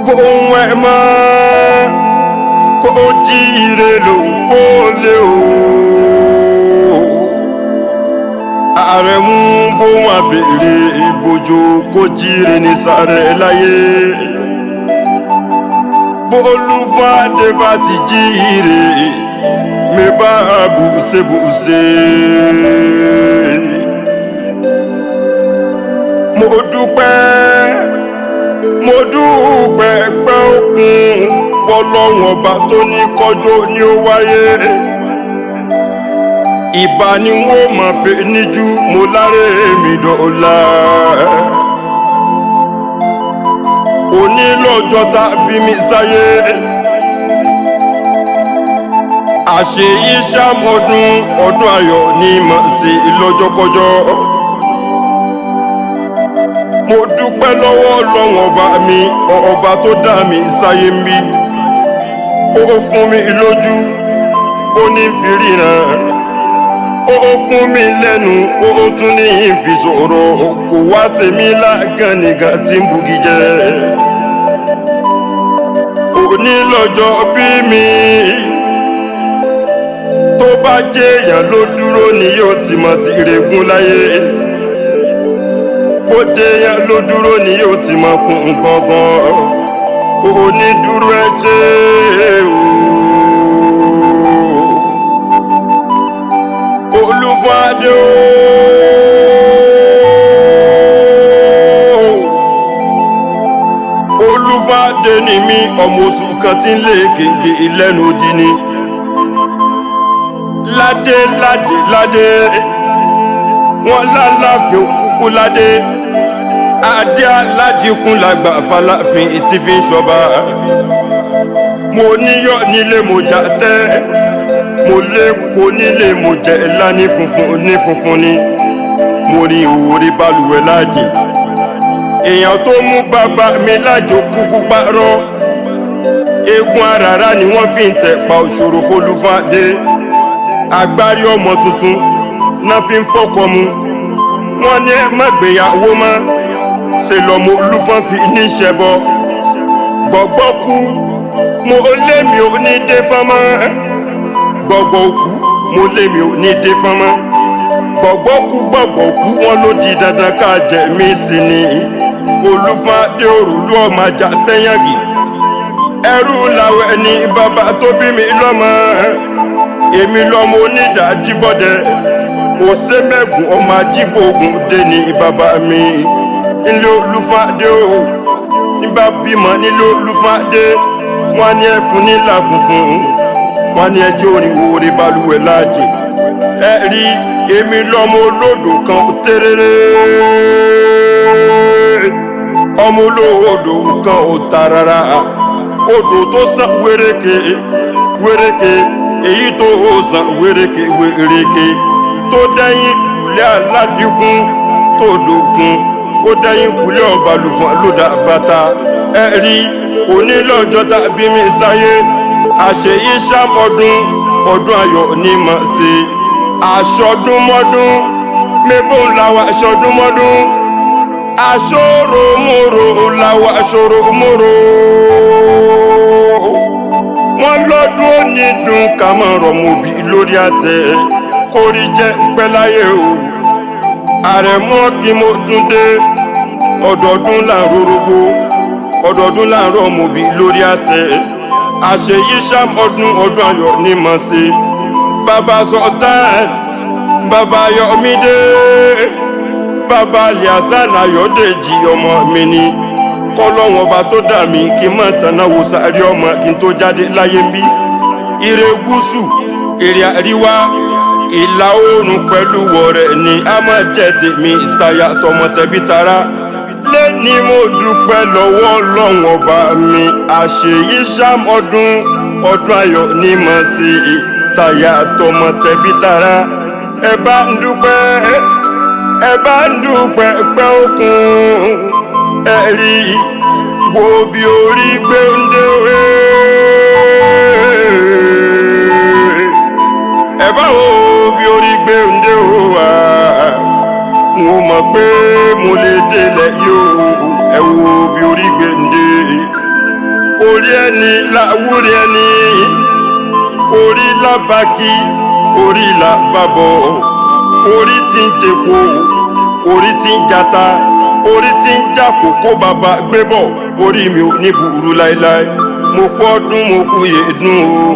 Bóun ẹ̀ máa kó jíire ló wọlé o. Àrẹ̀mú bóun àfèrè ìbòjò kó jíire ní sàrẹ̀ láyé. Bólúfàdé bá ti jíire mi bá bùṣebùṣe. Mo dúpẹ́ pẹ́ òkun fọlọ́run ọba tó ní kọjọ́ ní ó wáyé. Ìbà ni wọ́n máa fẹ́ níjú mo láre mi dọ̀la. Òní lọ́jọ́ tá bí mi sáyé. Àṣeyí ṣàmọ́dún ọdún ayọ̀ ní mọ̀ sí lọ́jọ́kọjọ́. Mo dúpẹ́ lọ́wọ́ Ọlọ́run ọba mi, ọba tó dá mi sáyé mi. Ó fún mi lójú, ó ní fi ríran. Ó fún mi lẹ́nu, ó tún ní fi sọ̀rọ̀. Kò wá ṣe mí lágàn nìkan tí ń bugi jẹ. Òní lọ́jọ́ bí mi. Tó bá jẹ́ èèyàn ló dúró ni yóò ti mọ̀ sí ìrègùn láyé. Bó jẹ́ èèyàn ló dúró ni yóò ti mọ̀ kún gangan. Òní dúró ẹ ṣe o. Olúfàdé o. Olúfàdé ni mí ọmọ oṣù kan tí ń lé gègé ìlẹ́nu odi ni. Ládé ládé ládé wọn lálàáfíà kúkú ládé. Adé aládìkún làgbà falafin tí fi ń ṣọba. Mo níyọ̀ nílé mo jà tẹ́. Mo lépo nílé mo jẹ ńlá ní funfun ni. Mo rí òwúrí balùwẹ̀ láàjì. Èèyàn tó mú bàbá mi lájò kúkú parọ́. Eégún àràrá ni wọ́n fi ń tẹ̀pa òṣòro f'Olúfàdé. Agbárí ọmọ tuntun náà fi ń fọ́kọ mu. Wọ́n ní ẹ má gbéyàwó mọ́. Ṣe lọ́mọ Olúfọ́n fi ní ṣẹbọ. Gbọ̀gbọ́ kú mo lé mi ò ní dé fọ́nmọ́. Gbọ̀gbọ́ kú mo lé mi ò ní dé fọ́nmọ́. Gbọ̀gbọ́ kú wọ́n ló di dandan ká jẹ mí sí ni. Olúfàdé òrùlú ọmọ ajá tẹ́yàngì. Ẹrú làwẹ̀ ni bàbá tó bí mi lọ́mọ. Èmi lọ́mọ onídàájíbọ́dẹ. Òsèmẹ́gùn ọmọ ajígbógun dé ní bàbá mi. Nílé Olúfàdé o. Nígbà bímọ nílé Olúfàdé. Wọ́n ní ẹ fún nílà funfun. Wọ́n ní ẹjọ́ orin orí balùwẹ̀ láàjì. Ẹ rí èmi lọ́mọ olódò kan tẹ́rẹ́rẹ́. Ọmọ olódò kan ò tarara. Odò tó sàn wéréke wéréke. Èyí tó sàn wéréke wéréke. Tó dẹ́yìn kùlẹ̀ aládìkún tó dòkun. Ó dẹ́yìn kùlẹ̀ ọ̀bàlùfọ̀n ló dá bàtà. Ẹ rí òní lọ́jọ́ tàbí mi sáyé. Àṣeyí ṣàmọ́dún ọdún ayọ̀ ní mọ̀ sí. Aṣọdún mọ́dún mébò làwọn aṣọdún mọ́dún. Aṣọ́rò mòrò làwọn aṣọ́rò mòrò. Wọ́n lọ́dún onídùn ká máa rọ̀mọ̀bí lórí àtẹ. Kórí jẹ́ pẹ́ láyé o. Àrẹ̀mú kí mo tún dé. Ọdọọdún là ń rorogbo. Ọdọọdún là ń rọ̀mọ̀bí lórí àtẹ. Àṣeyí ṣàmọ́dún ọdún ayọ̀ ní mọ̀ sí. Bàbá Sultan, bàbá Yọmídé, bàbá Liasan Ayọ̀dèjì ọmọ mi ni. Kọ́lọ́wọ́n ọba tó dà mí kí n má tanná wo sáré ọmọ kí n tó jáde láyé ń bí. Ire gúúsù, èrè àríwá, ìlà oòrùn pẹ̀lú wọ̀rẹ̀ ni a máa jẹ́ tèmi ìtayà tọmọtẹbí tará. Lẹ́ni mo dúpẹ́ lọ́wọ́ Ọlọ́run ọba mi. Àṣeyí ṣàmọ́dún ọdún ayọ̀ ní mọ̀ sí ìtayà tọmọtẹbí tará. Ẹ bá ń dúpẹ́ pẹ́ òkun. Ẹ rí wo bí orí gbé ń dé. Ẹ bá wo bí orí gbé ń dé o. Mo mọ̀ pé mo lè délẹ̀ yóò. làwúrẹ́ ẹni orí làbàkí orí làbàbọ̀ orí tí ń jẹko orí tí ń jata orí tí ń já kókó bàbá gbé bọ̀ orí mi ò ní burú láéláé mo kú ọdún mo kú yèédún o